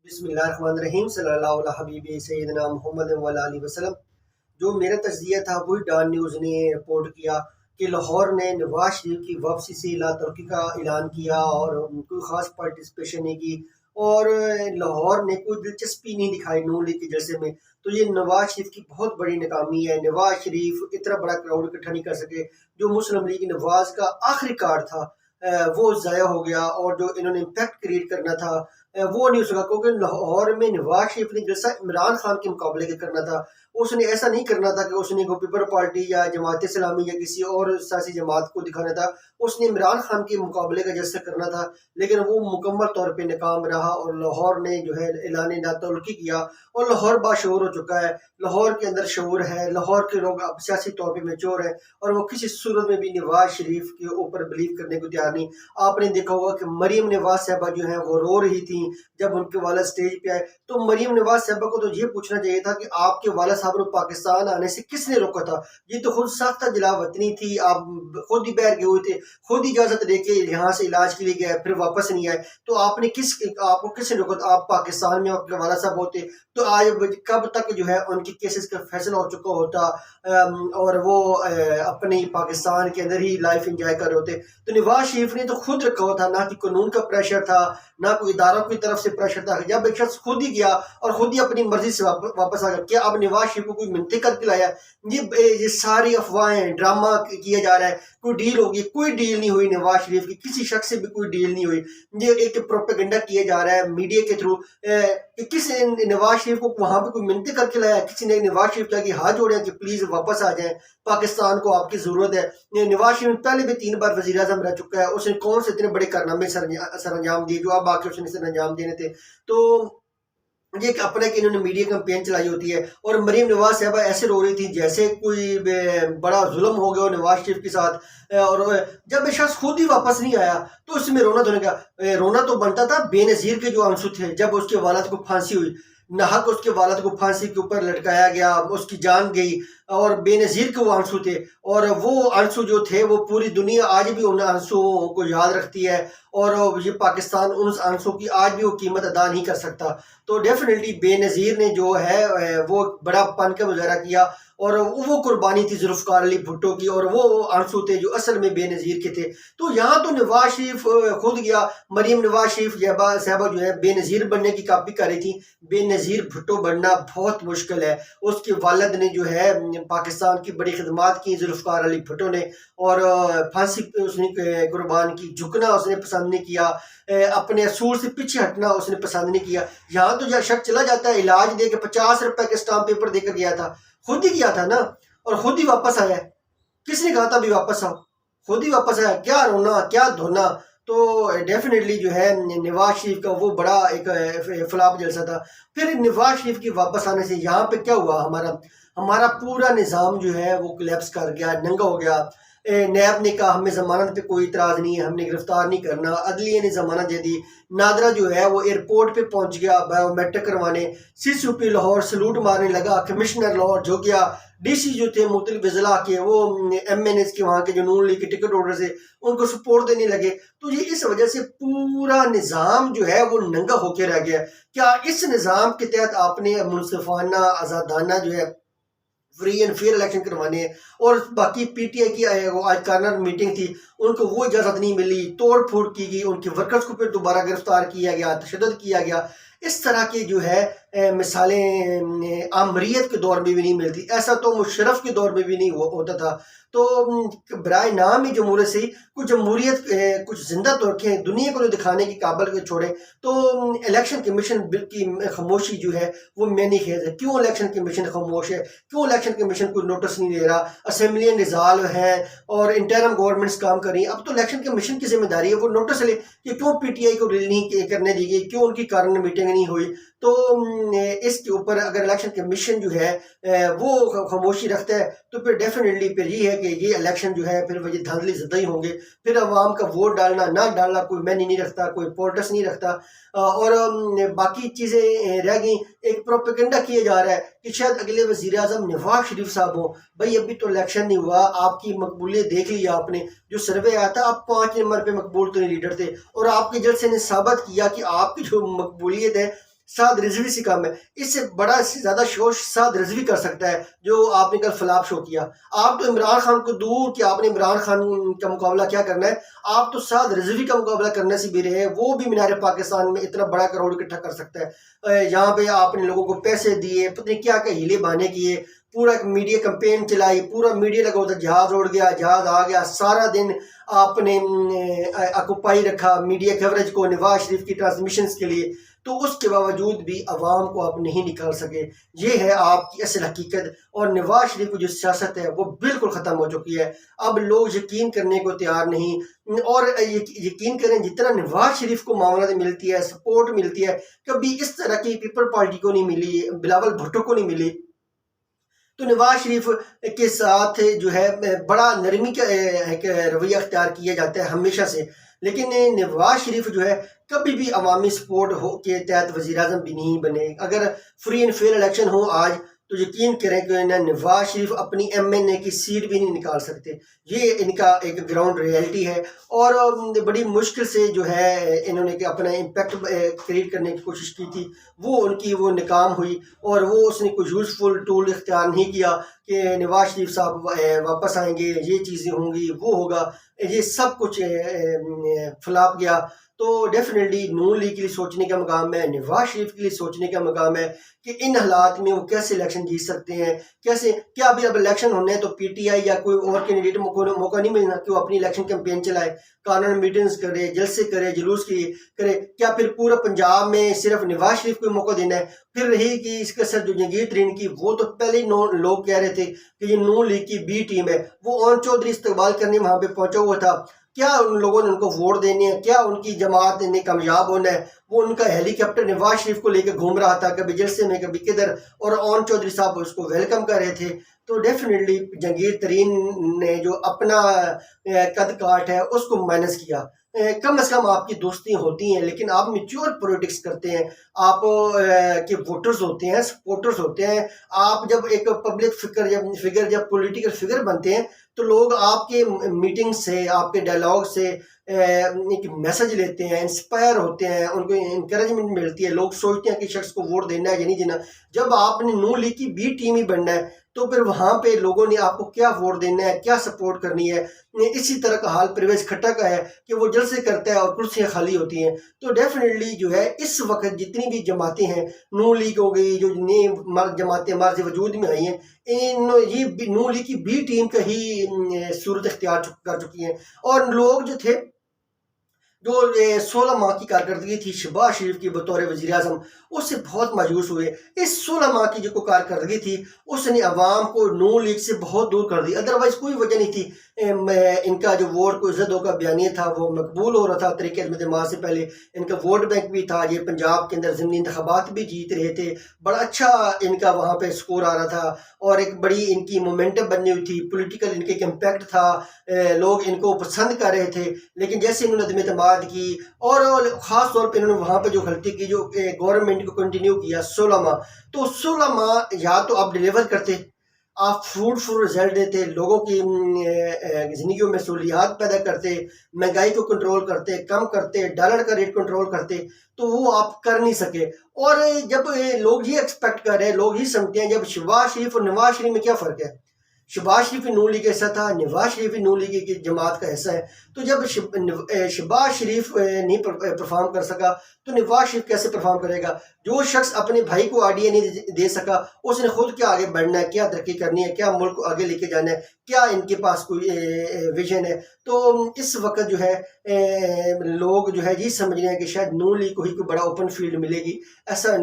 बिस्मिल्लाहिर्रहमानिर्रहीम सल्लल्लाहु अला हबीबी सैयदना मुहम्मद व अला आलिहि वसल्लम। जो मेरा तज्ज़िया था वही डॉन न्यूज़ ने रिपोर्ट किया कि लाहौर ने नवाज शरीफ की वापसी से ला तुर्की का ऐलान किया और कोई ख़ास पार्टिसिपेशन नहीं की और लाहौर ने कोई दिलचस्पी नहीं दिखाई नून लीग के जलसे में। तो ये नवाज शरीफ की बहुत बड़ी नाकामी है। नवाज शरीफ इतना बड़ा क्राउड इकट्ठा नहीं कर सके। जो मुस्लिम लीग नवाज का आखिरी कार्ड था वो ज़ाया हो गया और जो इन्होंने इम्पैक्ट क्रिएट करना था वो नहीं हो सका, क्योंकि लाहौर में नवाज शरीफ ने जैसा इमरान खान के मुकाबले के करना था उसने ऐसा नहीं करना था कि उसने को पीपल पार्टी या जमात इस्लामी या किसी और सियासी जमात को दिखाना था। उसने इमरान खान के मुकाबले का जैसा करना था, लेकिन वो मुकम्मल तौर पे नाकाम रहा और लाहौर ने जो है ऐलान नातौलकी किया और लाहौर बाशऊर हो चुका है। लाहौर के अंदर शऊर है, लाहौर के लोग अब सियासी तौर पर मेच्योर है और वो किसी सूरत में भी नवाज शरीफ के ऊपर बिलीव करने को तैयार नहीं। आपने देखा होगा कि मरीम नवाज साहबा जो है वो रो रही थी जब उनके वाला स्टेज पे आए। तो मरीम नवाज साहबा को तो ये पूछना चाहिए था कि आपके वाला साहब ने पाकिस्तान आने से किसने रोका था? ये तो खुद साख्ता जिला वतनी थी, आप खुद ही बहर गए हुए थे, खुद इजाजत लेके यहाँ से इलाज के लिए गए फिर वापस नहीं आए। तो आपको किसने रोका था? आप पाकिस्तान में आपके वाला साहब होते तो आज कब तक जो है उनके केसेस का फैसला हो चुका होता और वो अपनी पाकिस्तान के अंदर ही लाइफ एंजॉय कर रहे होते। तो नवाज शरीफ ने तो खुद रखा हुआ था, ना कि कानून का प्रेशर था ना कोई इदारों की तरफ से प्रेशर था। जब एक शख्स खुद ही गया और खुद ही अपनी मर्जी से वापस आ गया, क्या अब नवाज शरीफ को कोई मिन्नतें करके लाया? ये सारी अफवाहें, ड्रामा किया जा रहा है, कोई डील होगी, कोई डील नहीं हुई नवाज शरीफ की, किसी शख्स से भी कोई डील नहीं हुई। ये एक प्रोपेगेंडा किया जा रहा है मीडिया के थ्रू कि किस नवाज शरीफ को वहां पे कोई मिन्नतें करके लाया, किसी ने नवाज शरीफ के हाथ जोड़े कि प्लीज वापस आ जाए, पाकिस्तान को आपकी जरूरत है। नवाज शरीफ पहले भी 3 बार वजीर आजम रह चुका है, उसने कौन से इतने बड़े कारनामे सर अंजाम दिए जो अब आके उसने सर अंजाम देने थे? तो ये एक अपने की इन्होंने मीडिया कैंपेन चलाई होती है और मरीम नवाज साहबा ऐसे रो रही थी जैसे कोई बड़ा जुल्म हो गया नवाज शरीफ के साथ। और जब शख्स खुद ही वापस नहीं आया तो उसमें रोना धोने का रोना तो बनता था बेनज़ीर के जो आंसू थे जब उसके वालद को फांसी हुई, नाहक उसके वालद को फांसी के ऊपर लटकाया गया, उसकी जान गई और बेनज़ीर के वो आंसू थे और वो आंसू जो थे वो पूरी दुनिया आज भी उन आंसुओं को याद रखती है और ये पाकिस्तान उन आंसुओं की आज भी वो कीमत अदा नहीं कर सकता। तो डेफिनेटली बेनज़ीर ने जो है वो बड़ा पन का मुजाहरा किया और वो कुर्बानी थी जुल्फ़िकार अली भुट्टो की और वो आंसू थे जो असल में बेनज़ीर के थे। तो यहाँ तो नवाज शरीफ खुद गया, मरीम नवाज शरीफ साहबा जो है बेनज़ीर बनने की कापी कर रही थी। बेनज़ीर भुट्टो बनना बहुत मुश्किल है। उसके वालिद ने जो है पाकिस्तान की बड़ी खिदमात की जुल्फ़िकार अली भुट्टो ने और फांसी उसने कुर्बान की, झुकना उसने पसंद नहीं किया, अपने असूल से पीछे हटना उसने पसंद नहीं किया। यहाँ तो जब शख्स चला जाता है इलाज दे के 50 रुपए के स्टाम्प पेपर देकर गया था, खुद ही गया था ना और खुद ही वापस आया। किसने कहा था भी वापस आओ? खुद ही वापस आया। क्या रोना क्या धोना? तो डेफिनेटली जो है नवाज शरीफ का वो बड़ा एक फ्लॉप जलसा था। फिर नवाज शरीफ की वापस आने से यहाँ पे क्या हुआ, हमारा पूरा निज़ाम जो है वो कोलैप्स कर गया, नंगा हो गया। नैब ने कहा हमें जमानत पे कोई इतराज़ नहीं है, हमने गिरफ्तार नहीं करना, अदलिया ने जमानत दे दी। नादरा जो है वो एयरपोर्ट पे पहुंच गया बायोमेट्रिक करवाने, CCP लाहौर सलूट मारने लगा, कमिश्नर लाहौर जो गया, DC जो थे मुख्तलिफ अजला के वो MNS के वहाँ के जो नून लीग के टिकट होल्डर से उनको सपोर्ट देने लगे। तो ये इस वजह से पूरा निज़ाम जो है वो नंगा होके रह गया। क्या इस निज़ाम के तहत आपने मुनसिफाना आज़ादाना जो है फ्री एंड फेयर इलेक्शन करवाने हैं? और बाकी PTI की आज कार्नर मीटिंग थी, उनको वो इजाज़त नहीं मिली, तोड़ फोड़ की गई, उनके वर्कर्स को फिर दोबारा गिरफ्तार किया गया, तशद्दुद किया गया। इस तरह की जो है मिसालें आमरीत के दौर में भी नहीं मिलती। ऐसा तो मुशर्रफ के दौर में भी नहीं होता था। तो बराए नाम ही जमहूरियत से कुछ जमहूरियत कुछ जिंदा तो रखें, दुनिया को दिखाने की काबिल को छोड़ें। तो इलेक्शन कमीशन की खामोशी जो है वो मैंने खेद है। क्यों इलेक्शन कमीशन खामोश है? क्यों इलेक्शन कमीशन कोई नोटिस नहीं दे रहा? असेंबलियाँ निज़ाल हैं और इंटरम गवर्नमेंट्स काम कर रही हैं। अब तो इलेक्शन कमीशन की जिम्मेदारी है वो नोटिस ले कि क्यों PTI को रील नहीं करने दी गई, क्यों उनकी कारण मीटिंग नहीं हुई। तो इसके ऊपर अगर इलेक्शन कमीशन जो है वो खामोशी रखता है तो फिर डेफिनेटली फिर ये है कि ये इलेक्शन जो है फिर वही धांधली ज़्यादा ही होंगे। फिर अवाम का वोट डालना ना डालना कोई मैनी नहीं रखता, कोई इम्पोर्टेंस नहीं रखता और बाकी चीज़ें रह गई। एक प्रोपेगेंडा किया जा रहा है कि शायद अगले वज़ीर आज़म नवाज शरीफ साहब हो। भाई अभी तो इलेक्शन नहीं हुआ, आपकी मकबूलियत देख लिया आपने, जो सर्वे आया था आप 5 नंबर पे मकबूल तो लीडर थे और आपके जलसे ने साबित किया कि आपकी जो मकबूलियत है साद रिजवी से कम है। इससे बड़ा, इससे ज़्यादा शो साद रिजवी कर सकता है, जो आपने कल फ्लॉप शो किया। आप तो इमरान खान को दूर कि आपने इमरान खान का मुकाबला क्या करना है, आप तो साद रिजवी का मुकाबला करने से भी रहे। वो भी मीनार पाकिस्तान में इतना बड़ा क्राउड इकट्ठा कर सकता है। यहाँ पे आपने लोगों को पैसे दिए, पता नहीं क्या क्या हीले बहाने किए, पूरा मीडिया कैंपेन चलाई, पूरा मीडिया लगा होता, जहाज उड़ गया, जहाज आ गया, सारा दिन आपने ऑक्युपाई रखा मीडिया कवरेज को नवाज शरीफ की ट्रांसमिशन के लिए। तो उसके बावजूद भी अवाम को आप नहीं निकाल सके। ये है आपकी असल हकीकत। और नवाज शरीफ की जो सियासत है वो बिल्कुल ख़त्म हो चुकी है। अब लोग यकीन करने को तैयार नहीं। और यकीन करें, जितना नवाज शरीफ को मामला मिलती है, सपोर्ट मिलती है, कभी इस तरह की पीपल पार्टी को नहीं मिली, बिलावल भुट्टो को नहीं मिली। तो नवाज शरीफ के साथ जो है बड़ा नरमी का एक रवैया अख्तियार किया जाता है हमेशा से। लेकिन नवाज शरीफ जो है कभी भी अवामी सपोर्ट हो के तहत वज़ीर आज़म भी नहीं बने। अगर फ्री एंड फेयर इलेक्शन हो आज, तो यकीन करें कि नवाज शरीफ अपनी MNA की सीट भी नहीं निकाल सकते। ये इनका एक ग्राउंड रियलिटी है। और बड़ी मुश्किल से जो है इन्होंने अपना इम्पैक्ट क्रिएट करने की कोशिश की थी, वो उनकी वो नाकाम हुई। और वो उसने कोई यूज़फुल टूल इख्तियार नहीं किया कि नवाज शरीफ साहब वापस आएंगे, ये चीज़ें होंगी, वो होगा, ये सब कुछ फ्लॉप गया। तो डेफिनेटली नून लीग के लिए सोचने का मकाम है, नवाज शरीफ के लिए सोचने का मकाम है कि इन हालात में वो कैसे इलेक्शन जीत सकते हैं। कैसे, क्या अभी अब इलेक्शन होने हैं तो PTI या कोई और कैंडिडेट को मौका नहीं मिलना कि वो अपनी इलेक्शन कैंपेन चलाए, कॉर्नर मीटिंग्स करे, जलसे करे, जुलूस की करे। क्या फिर पूरा पंजाब में सिर्फ नवाज शरीफ को मौका देना है? फिर रही कि इसके सर जो जंगीर तरीन की, वो तो पहले ही लोग कह रहे थे कि ये नून लीग की B टीम है। वो ओन चौधरी इस्तकबाल करने वहाँ पे पहुंचा हुआ था। क्या उन लोगों ने उनको वोट देने हैं? क्या उनकी जमात ने कामयाब होना है? वो उनका हेलीकॉप्टर नवाज शरीफ को लेकर घूम रहा था, कभी जलसे में कभी किधर, और ओन चौधरी साहब उसको वेलकम कर रहे थे। तो डेफिनेटली जंगीर तरीन ने जो अपना कद काट है उसको माइनस किया। कम से कम आपकी दोस्ती होती हैं, लेकिन आप मेच्योर पॉलिटिक्स करते हैं। आप के वोटर्स होते हैं, सपोर्टर्स होते हैं। आप जब एक पब्लिक फिगर जब पॉलिटिकल फिगर बनते हैं, तो लोग आपके मीटिंग से, आपके डायलॉग से एक मैसेज लेते हैं, इंस्पायर होते हैं, उनको इंकरेजमेंट मिलती है। लोग सोचते हैं कि शख्स को वोट देना है या नहीं देना। जब आपने नून लीग की B टीम ही बनना है, तो फिर वहाँ पे लोगों ने आपको क्या वोट देना है, क्या सपोर्ट करनी है। इसी तरह का हाल परवेज खट्टा का है कि वो जलसे करता है और कुर्सियाँ खाली होती हैं। तो डेफिनेटली जो है इस वक्त जितनी भी जमातें हैं, नून लीग हो गई, जो नई जमातें मार्ज वजूद में आई हैं, ये नून लीग की B टीम का ही सूरत इख्तियार कर चुकी हैं। और लोग जो थे, जो 16 माह की कारकर्दगी थी शहबाज शरीफ की बतौर वज़ीर आज़म, उससे बहुत मायूस हुए। इस 16 माह की जो कारकर्दगी थी उसने अवाम को नून लीग से बहुत दूर कर दी। अदरवाइज़ कोई वजह नहीं थी। इनका जो वोट को इज़्ज़त का बयानिया था वो मकबूल हो रहा था तरीके अहमद से पहले। इनका वोट बैंक भी था, ये पंजाब के अंदर ज़मीनी इंतखाबात भी जीत रहे थे, बड़ा अच्छा इनका वहाँ पे स्कोर आ रहा था, और एक बड़ी इनकी मोमेंटम बनी हुई थी, पॉलिटिकल इनके इम्पैक्ट था, लोग इनको पसंद कर रहे थे। लेकिन जैसे इन्होंने अदम एतमाद की, और ख़ास तौर पर इन्होंने वहाँ पर जो गलती की, जो गवर्नमेंट को कंटिन्यू किया 16 माह, तो 16 माह या तो आप डिलीवर करते, आप फ्रूटफुल रिजल्ट देते, लोगों की ज़िंदगियों में सहूलियात पैदा करते, महंगाई को कंट्रोल करते, कम करते, डॉलर का रेट कंट्रोल करते, तो वो आप कर नहीं सके। और जब लोग ये एक्सपेक्ट कर रहे हैं, लोग ये समझते हैं, जब शहबाज शरीफ और नवाज शरीफ में क्या फ़र्क है? शहबाज शरीफ नून लीग का हिस्सा था, नवाज शरीफ नून लीग की जमात का हिस्सा है। तो जब शहबाज शरीफ नहीं परफॉर्म कर सका, तो नवाज शरीफ कैसे परफॉर्म करेगा? जो शख्स अपने भाई को आइडिया नहीं दे सका, उसने खुद क्या आगे बढ़ना है, क्या तरक्की करनी है, क्या मुल्क को आगे लेके जाना है, क्या इनके पास कोई विजन है? तो इस वक्त जो है लोग जो है ये समझ रहे हैं कि शायद नून लीग को ही कोई बड़ा ओपन फील्ड मिलेगी। ऐसा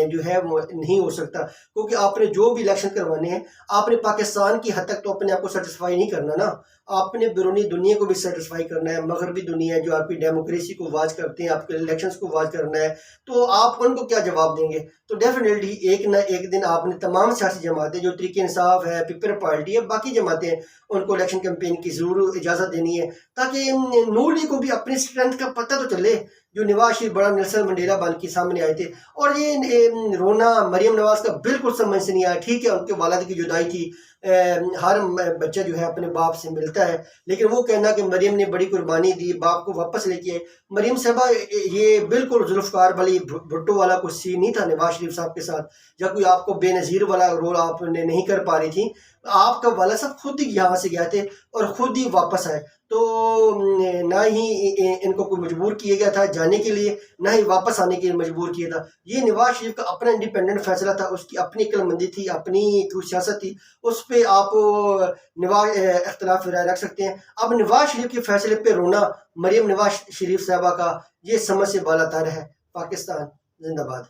जो है वो नहीं हो सकता, क्योंकि आपने जो भी इलेक्शन करवाने हैं, आपने पाकिस्तान की हद तक तो अपने आप को सेटिस्फाई नहीं करना ना, आपने बैरूनी दुनिया को भी सेटिस्फाई करना है। मगरबी दुनिया जो आपकी डेमोक्रेसी को वाच करते हैं, आपके इलेक्शंस को वाच करना है, तो आप उनको क्या जवाब देंगे? तो डेफिनेटली एक ना एक दिन आपने तमाम सियासी जमातें, जो तरीके इंसाफ है, पीपल पार्टी है, बाकी जमातें हैं, उनको इलेक्शन कैंपेन की ज़रूर इजाज़त देनी है, ताकि नून लीग को भी अपनी स्ट्रेंथ का पता तो चले। जो नवाज शरीफ बड़ा नेल्सन मंडेला बन के सामने आए थे। और ये रोना मरीम नवाज का बिल्कुल समझ से नहीं आया। ठीक है, उनके वालिद की जुदाई थी, हर बच्चा जो है अपने बाप से मिलता है, लेकिन वो कहना कि मरीम ने बड़ी कुर्बानी दी, बाप को वापस लेके आए। मरीम साहबा, ये बिल्कुल जुल्फ़कार वाली भुट्टो वाला कुछ सीन नहीं था नवाज शरीफ साहब के साथ, या कोई आपको बेनज़ीर वाला रोल आपने नहीं कर पा रही थी। आपका वाला साहब खुद ही यहाँ से गए थे और खुद ही वापस आए। तो ना ही इनको कोई मजबूर किया गया था जाने के लिए, ना ही वापस आने के लिए मजबूर किया था। ये नवाज शरीफ का अपना इंडिपेंडेंट फैसला था, उसकी अपनी अक्लमंदी थी, अपनी सियासत थी। उस पर आप नवाज इख्तलाफ राय रख सकते हैं। अब नवाज शरीफ के फैसले पे रोना मरीम नवाज शरीफ साहबा का, ये समझ से बाला तर है। पाकिस्तान जिंदाबाद।